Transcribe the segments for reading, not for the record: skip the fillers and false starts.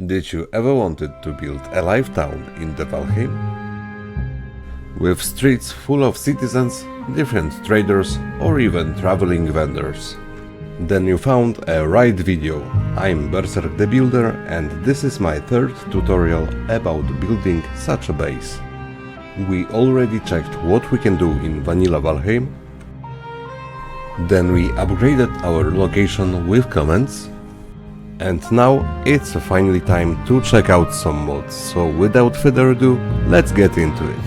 Did you ever wanted to build a live town in the Valheim? With streets full of citizens, different traders or even traveling vendors? Then you found a right video. I'm Berserk the Builder and this is my third tutorial about building such a base. We already checked what we can do in vanilla Valheim. Then we upgraded our location with comments. And now it's finally time to check out some mods, so without further ado, let's get into it.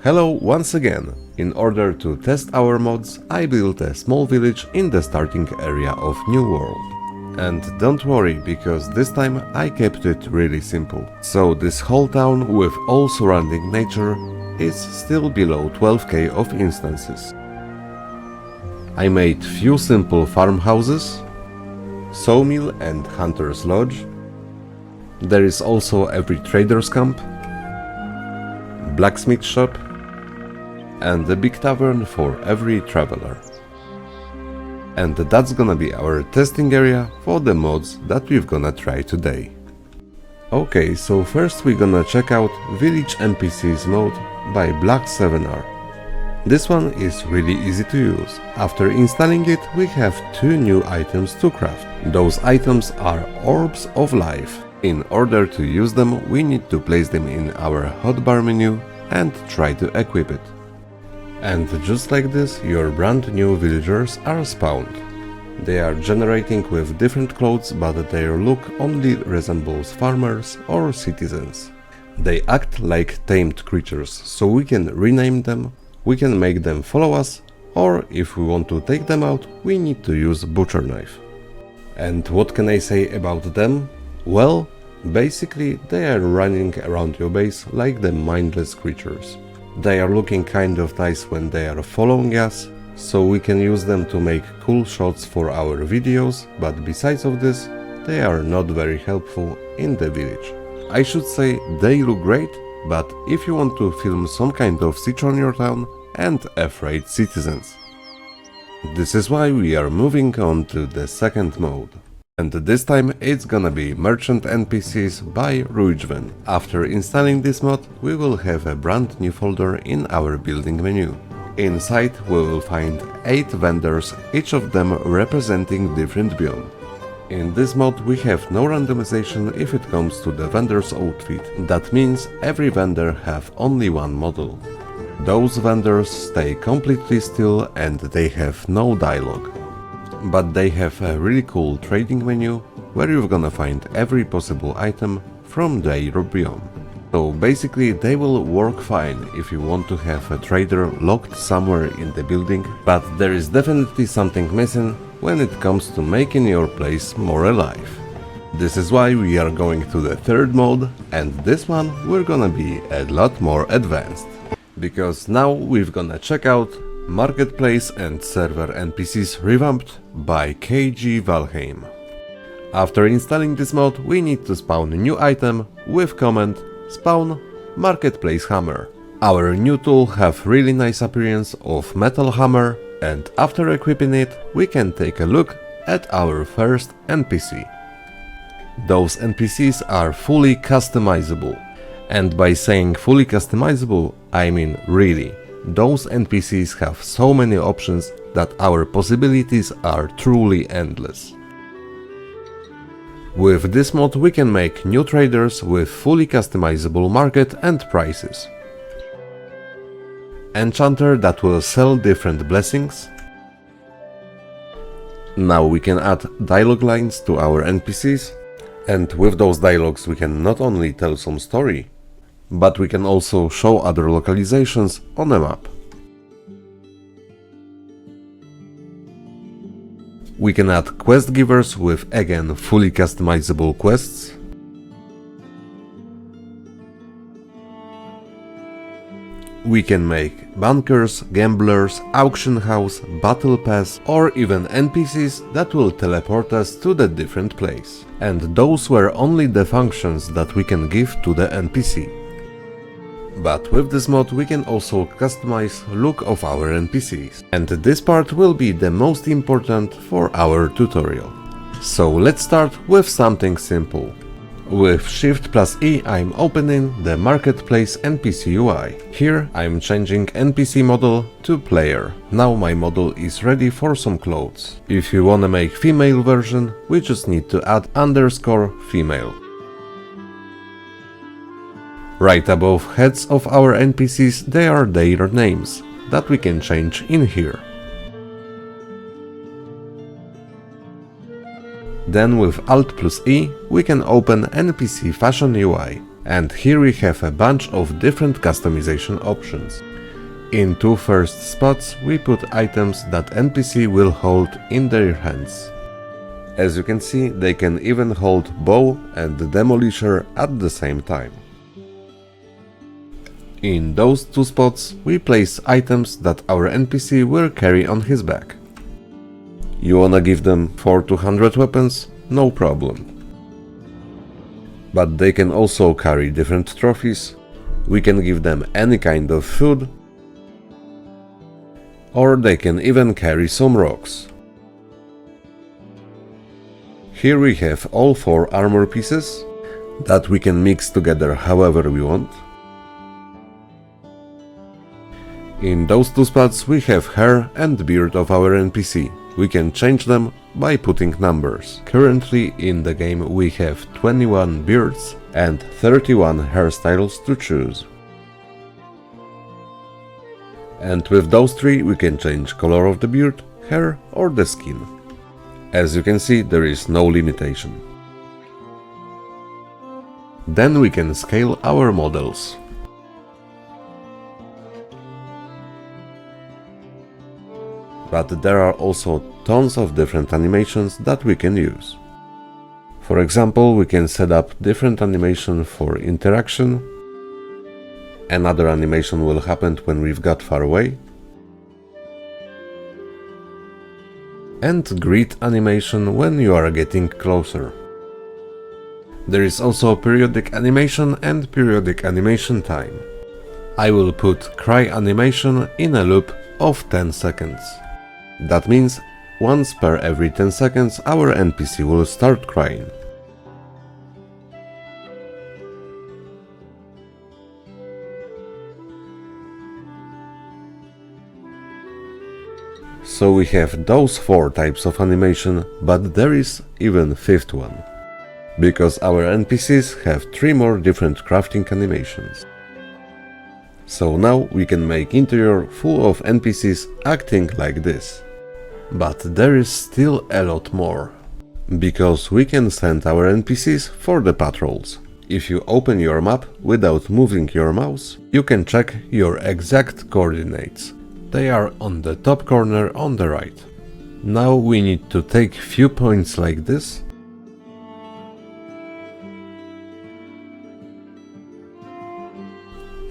Hello once again. In order to test our mods, I built a small village in the starting area of New World. And don't worry, because this time I kept it really simple. So this whole town with all surrounding nature is still below 12k of instances. I made few simple farmhouses, sawmill and hunter's lodge. There is also every trader's camp, blacksmith shop, and a big tavern for every traveler. And that's gonna be our testing area for the mods that we're gonna try today. Okay, so first we're gonna check out VilageNPC's mode by Black7R. This one is really easy to use. After installing it, we have two new items to craft. Those items are orbs of life. In order to use them, we need to place them in our hotbar menu and try to equip it. And just like this, your brand new villagers are spawned. They are generating with different clothes, but their look only resembles farmers or citizens. They act like tamed creatures, so we can rename them, we can make them follow us, or if we want to take them out, we need to use butcher knife. And what can I say about them? Well, basically they are running around your base like the mindless creatures. They are looking kind of nice when they are following us, so we can use them to make cool shots for our videos, but besides of this, they are not very helpful in the village. I should say they look great, but if you want to film some kind of siege on your town and afraid citizens. This is why we are moving on to the second mode. And this time it's gonna be Merchant NPCs by revamped. After installing this mod, we will have a brand new folder in our building menu. Inside we will find 8 vendors, each of them representing different biome. In this mod we have no randomization if it comes to the vendor's outfit. That means every vendor have only one model. Those vendors stay completely still and they have no dialogue. But they have a really cool trading menu where you're gonna find every possible item from their biome. So basically they will work fine if you want to have a trader locked somewhere in the building, but there is definitely something missing when it comes to making your place more alive. This is why we are going to the third mode, and this one we're gonna be a lot more advanced. Because now we're gonna check out Marketplace and Server NPCs Revamped by KG Valheim. After installing this mod, we need to spawn a new item with command spawn Marketplace Hammer. Our new tool have really nice appearance of metal hammer, and after equipping it, we can take a look at our first NPC. Those NPCs are fully customizable. And by saying fully customizable, I mean really. Those NPCs have so many options that our possibilities are truly endless. With this mod we can make new traders with fully customizable market and prices. Enchanter that will sell different blessings. Now we can add dialogue lines to our NPCs, and with those dialogues we can not only tell some story, but we can also show other localizations on a map. We can add quest givers with again fully customizable quests. We can make bunkers, gamblers, auction house, battle pass, or even NPCs that will teleport us to the different place. And those were only the functions that we can give to the NPC. But with this mod we can also customize look of our NPCs. And this part will be the most important for our tutorial. So let's start with something simple. With Shift plus E I'm opening the Marketpleace NPC UI. Here I'm changing NPC model to player. Now my model is ready for some clothes. If you wanna make female version, we just need to add underscore female. Right above heads of our NPCs they are their names, that we can change in here. Then with Alt plus E we can open NPC Fashion UI, and here we have a bunch of different customization options. In two first spots we put items that NPC will hold in their hands. As you can see, they can even hold bow and demolisher at the same time. In those two spots we place items that our NPC will carry on his back. You wanna give them 400 weapons? No problem. But they can also carry different trophies, we can give them any kind of food, or they can even carry some rocks. Here we have all 4 armor pieces that we can mix together however we want. In those two spots we have hair and beard of our NPC. We can change them by putting numbers. Currently in the game we have 21 beards and 31 hairstyles to choose. And with those 3 we can change color of the beard, hair or the skin. As you can see, there is no limitation. Then we can scale our models. But there are also tons of different animations that we can use. For example, we can set up different animation for interaction. Another animation will happen when we've got far away. And grid animation when you are getting closer. There is also periodic animation and periodic animation time. I will put cry animation in a loop of 10 seconds. That means once per every 10 seconds our NPC will start crying. So we have those 4 types of animation, but there is even 5th one. Because our NPCs have 3 more different crafting animations. So now we can make interior full of NPCs acting like this. But there is still a lot more. Because we can send our NPCs for the patrols. If you open your map without moving your mouse, you can check your exact coordinates. They are on the top corner on the right. Now we need to take few points like this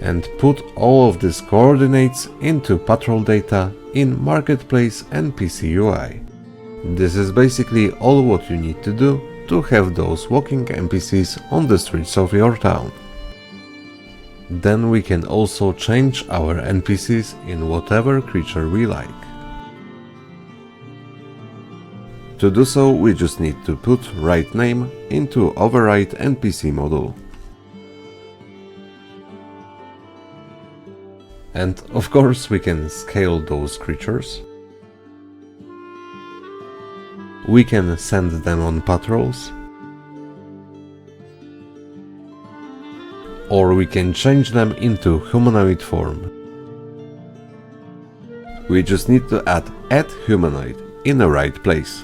and put all of these coordinates into patrol data in Marketplace NPC UI. This is basically all what you need to do to have those walking NPCs on the streets of your town. Then we can also change our NPCs in whatever creature we like. To do so, we just need to put right name into override NPC model. And of course we can scale those creatures. We can send them on patrols. Or we can change them into humanoid form. We just need to add humanoid in the right place.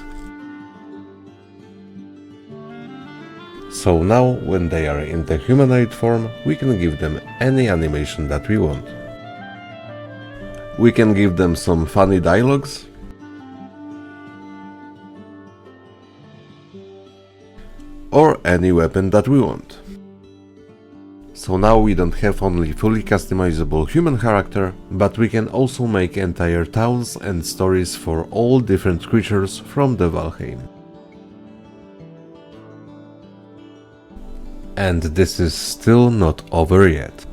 So now when they are in the humanoid form, we can give them any animation that we want. We can give them some funny dialogues. Or any weapon that we want. So now we don't have only fully customizable human character, but we can also make entire towns and stories for all different creatures from the Valheim. And this is still not over yet,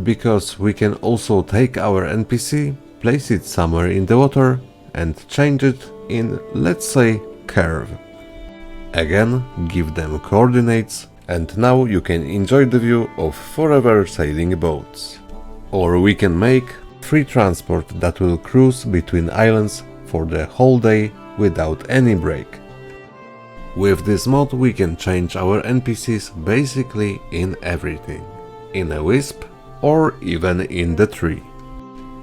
because we can also take our NPC, place it somewhere in the water and change it in, let's say, curve. Again, give them coordinates, and now you can enjoy the view of forever sailing boats. Or we can make free transport that will cruise between islands for the whole day without any break. With this mod we can change our NPCs basically in everything. In a wisp or even in the tree.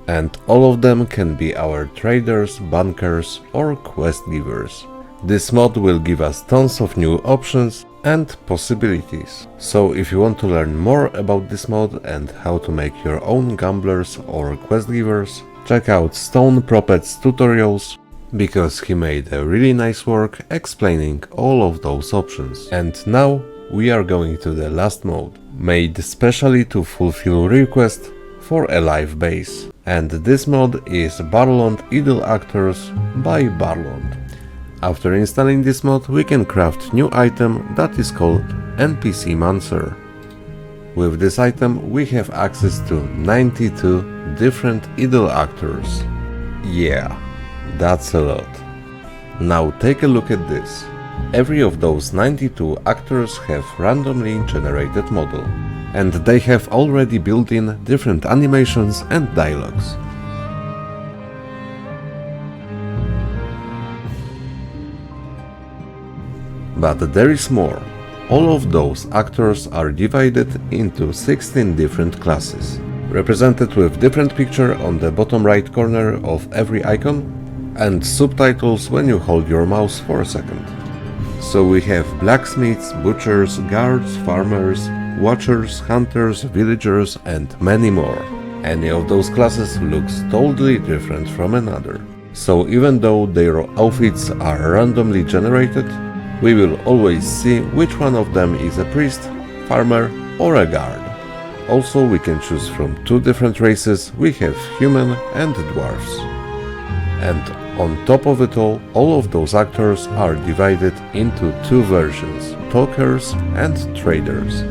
And all of them can be our traders, bunkers or quest givers. This mod will give us tons of new options and possibilities. So if you want to learn more about this mod and how to make your own gamblers or quest givers, check out Stone Prophet's tutorials, because he made a really nice work explaining all of those options. And now we are going to the last mode, made specially to fulfill request for a live base. And this mod is Barlond IddleActors by Barlond. After installing this mod we can craft new item that is called NPC Mancer. With this item we have access to 92 different IddleActors. Yeah, that's a lot. Now take a look at this. Every of those 92 actors have randomly generated model, and they have already built in different animations and dialogues. But there is more. All of those actors are divided into 16 different classes, represented with different picture on the bottom right corner of every icon, and subtitles when you hold your mouse for a second. So we have blacksmiths, butchers, guards, farmers, watchers, hunters, villagers and many more. Any of those classes looks totally different from another. So even though their outfits are randomly generated, we will always see which one of them is a priest, farmer or a guard. Also we can choose from two different races, we have human and dwarfs. And on top of it all of those actors are divided into two versions, talkers and traders.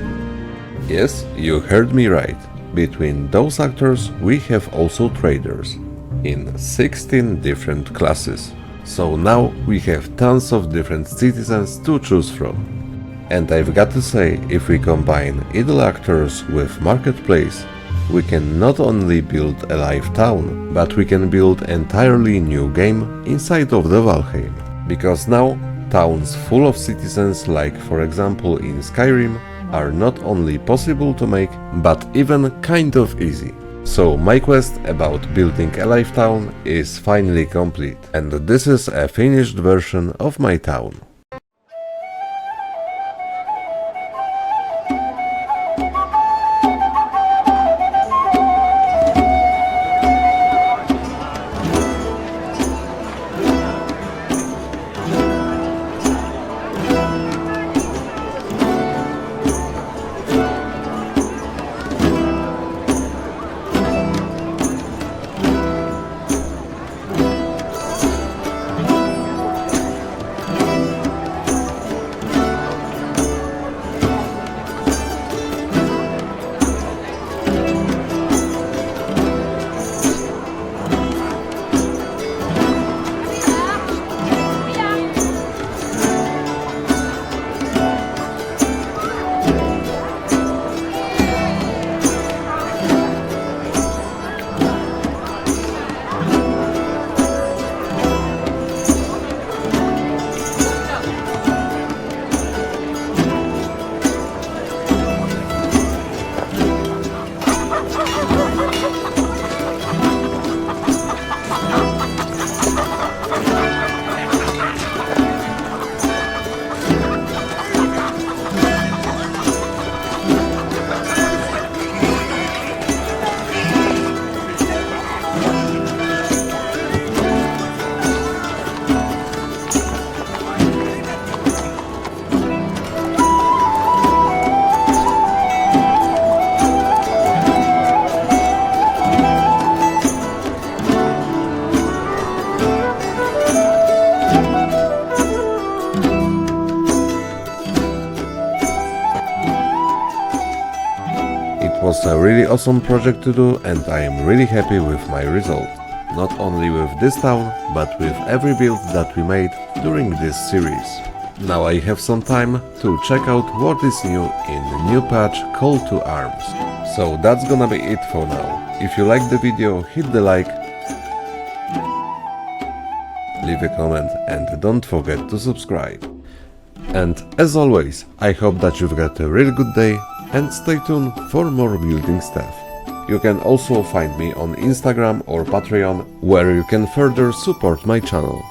Yes, you heard me right. Between those actors we have also traders, in 16 different classes. So now we have tons of different citizens to choose from. And I've got to say, if we combine IddleActors with Marketpleace, we can not only build a live town, but we can build entirely new game inside of the Valheim. Because now, towns full of citizens, like for example in Skyrim, are not only possible to make, but even kind of easy. So my quest about building a live town is finally complete, and this is a finished version of my town. was a really awesome project to do and I am really happy with my result. Not only with this town, but with every build that we made during this series. Now I have some time to check out what is new in the new patch Call to Arms. So that's gonna be it for now. If you liked the video, hit the like, leave a comment and don't forget to subscribe. And as always, I hope that you've got a really good day and stay tuned for more building stuff. You can also find me on Instagram or Patreon, where you can further support my channel.